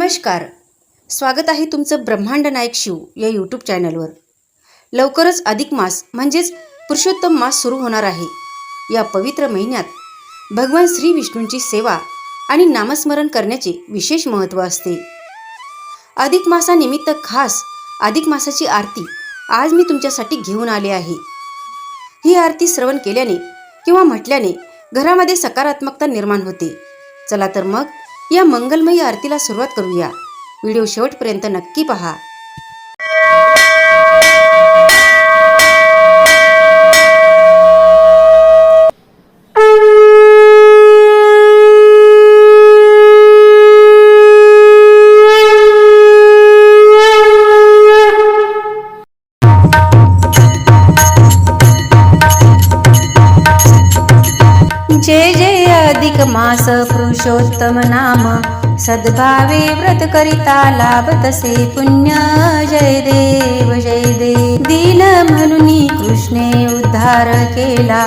नमस्कार. स्वागत आहे तुमचं ब्रह्मांड नायक शिव या यूट्यूब चॅनलवर. लवकरच अधिक मास म्हणजेच पुरुषोत्तम मास सुरू होणार आहे. या पवित्र महिन्यात भगवान श्री विष्णूंची सेवा आणि नामस्मरण करण्याचे विशेष महत्त्व असते. अधिक मासानिमित्त खास अधिक मासाची आरती आज मी तुमच्यासाठी घेऊन आले आहे. ही आरती श्रवण केल्याने किंवा म्हटल्याने घरामध्ये सकारात्मकता निर्माण होते. चला तर मग या मंगलमयी आरतीला सुरुवात करूया. व्हिडिओ शेवटपर्यंत नक्की पहा. जय जय अधिक मास पुरुषोत्तम नाम, सद्भावे व्रत करिता लाभतसे पुण्य. जय देव जय देव. दीन म्हणून कृष्णे उद्धार केला,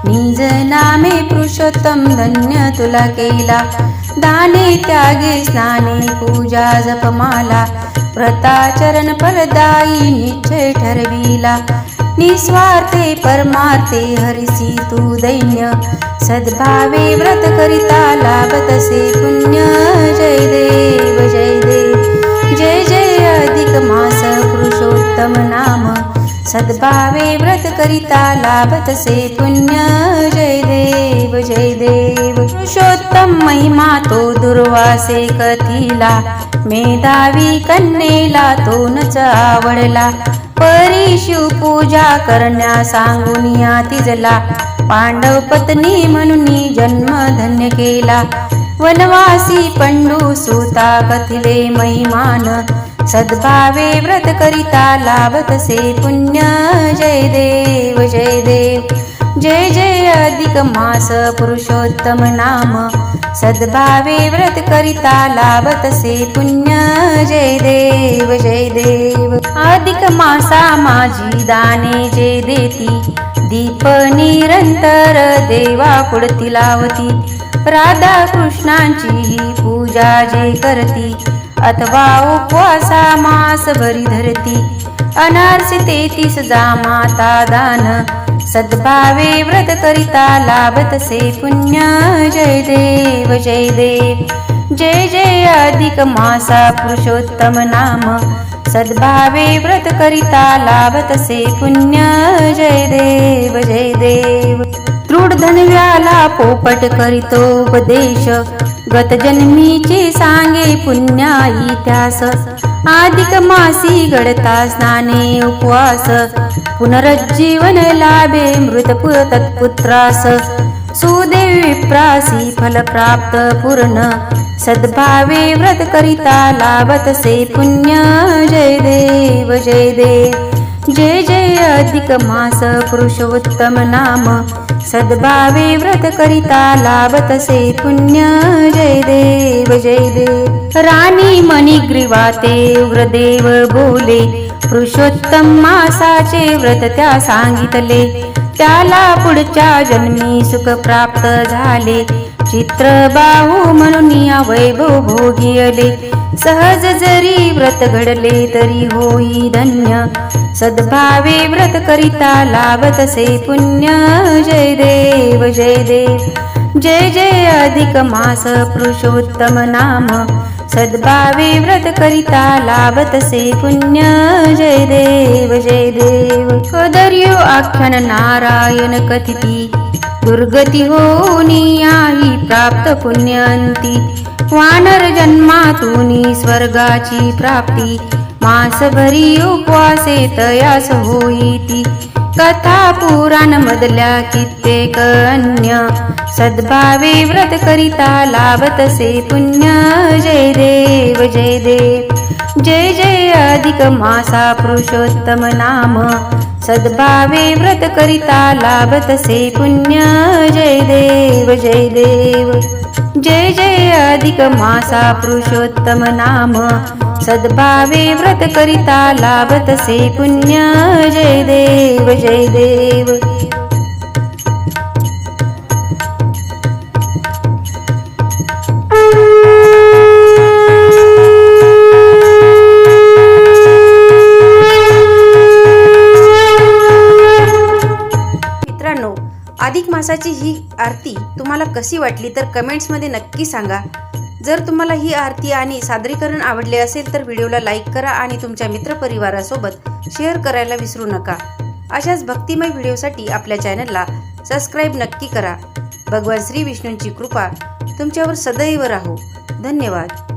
निज नामे पुरुषोत्तम धन्य तुला केला. दाने त्यागे स्नाने पूजा जपमाला, व्रताचरण फलदायी निश्चय ठरविला. निस्वार्थे परमार्थे हरिसी तू दैन्य, सद्भावे व्रत करिता लाभतसे पुण्य. जय देव जय देव. जय जय अधिक मास पुरुषोत्तम नाम, सद्भावे व्रत करिता लाभतसे पुण्य. जय देव जय देव. पुरुषोत्तम महिमा तो दुर्वासे कथिला, मेधावी कन्येला तो नच आवडला. परी शिव पूजा करण्या सांगून या तिजला, पांडव पत्नी म्हणून जन्म धन्य केला. वनवासी पंडू सुता कथिले महिमान, सद्भावे व्रत करिता लाभतसे पुण्य. जय देव जय देव. जय जय अधिक मास पुरुषोत्तम नाम, सद्भावे व्रत करिता लाभतसे पुण्य. जय देव जय देव. अधिक मासा माझी दाने जे देती, दीप निरंतर देवा पुढती लावती. राधा कृष्णांची ही पूजा जे करती, अथवा उपवासा मास भरी धरती. अनारसी 33 जा माता दान, सद्भावे व्रत करिता लाभतसे पुण्य. जय देव जय देव. जय जय अधिक मासा पुरुषोत्तम नाम, सद्भावे व्रत करिता लाभतसे पुण्य. जय देव जय देव. दृढ धनव्याला पोपट करीतो उपदेश, गत जन्मीचे सांगे पुण्या इतिहास. अधिक मासी घडता स्नाने उपवास, पुनरुज्जीवन लाभे मृत तत्पुत्रास. सुदेव विप्रासी फल प्राप्त पूर्ण, सद्भावे व्रत करिता लाभतसे पुण्य. जय देव जय देव. जय जय अधिक मास पुरुषोत्तम नाम, सद्भावे व्रत करिता लाभतसे पुण्य. जय देव जय देव. राणी मणिग्रीवा ते उग्रदेव बोले, पुरुषोत्तम मासाचे व्रत त्या सांगितले. त्याला पुढच्या जन्मी सुख प्राप्त झाले, चित्रबाहू म्हणून वैभव भोगियले. सहज जरी व्रत घडले तरी होई धन्य, सद्भावे व्रत करिता लाभतसे पुण्य. जय देव जय देव. जय जय अधिक मास पुरुषोत्तम नाम, सद्भावे व्रत करिता लाभतसे पुण्य. जय देव जय देव. कदर्यो आख्यान नारायण कथिती, दुर्गती होऊनी आई प्राप्त पुण्यंती. वानर जन्मातून स्वर्गाची प्राप्ती, मास भरी उपवासे तयास होईती. कथा पुराण मधल्या कित्येक अन्य, सद्भावे व्रत करिता लाभतसे पुण्य. जय देव जय देव. जय जय अधिक मासा पुरुषोत्तम नाम, सद्भावे व्रत करिता लाभतसे पुण्य. जय देव जय देव. जय जय अधिक मासा पुरुषोत्तम नाम, सद्भावे व्रत करिता लाभतसे पुण्य. जय देव जय देव. अधिक मासाची ही आरती तुम्हाला कशी वाटली तर कमेंट्समध्ये नक्की सांगा. जर तुम्हाला ही आरती आणि सादरीकरण आवडले असेल तर व्हिडिओला लाईक करा आणि तुमच्या मित्रपरिवारासोबत शेअर करायला विसरू नका. अशाच भक्तिमय व्हिडिओसाठी आपल्या चॅनलला सबस्क्राईब नक्की करा. भगवान श्री विष्णूंची कृपा तुमच्यावर सदैव राहो. धन्यवाद.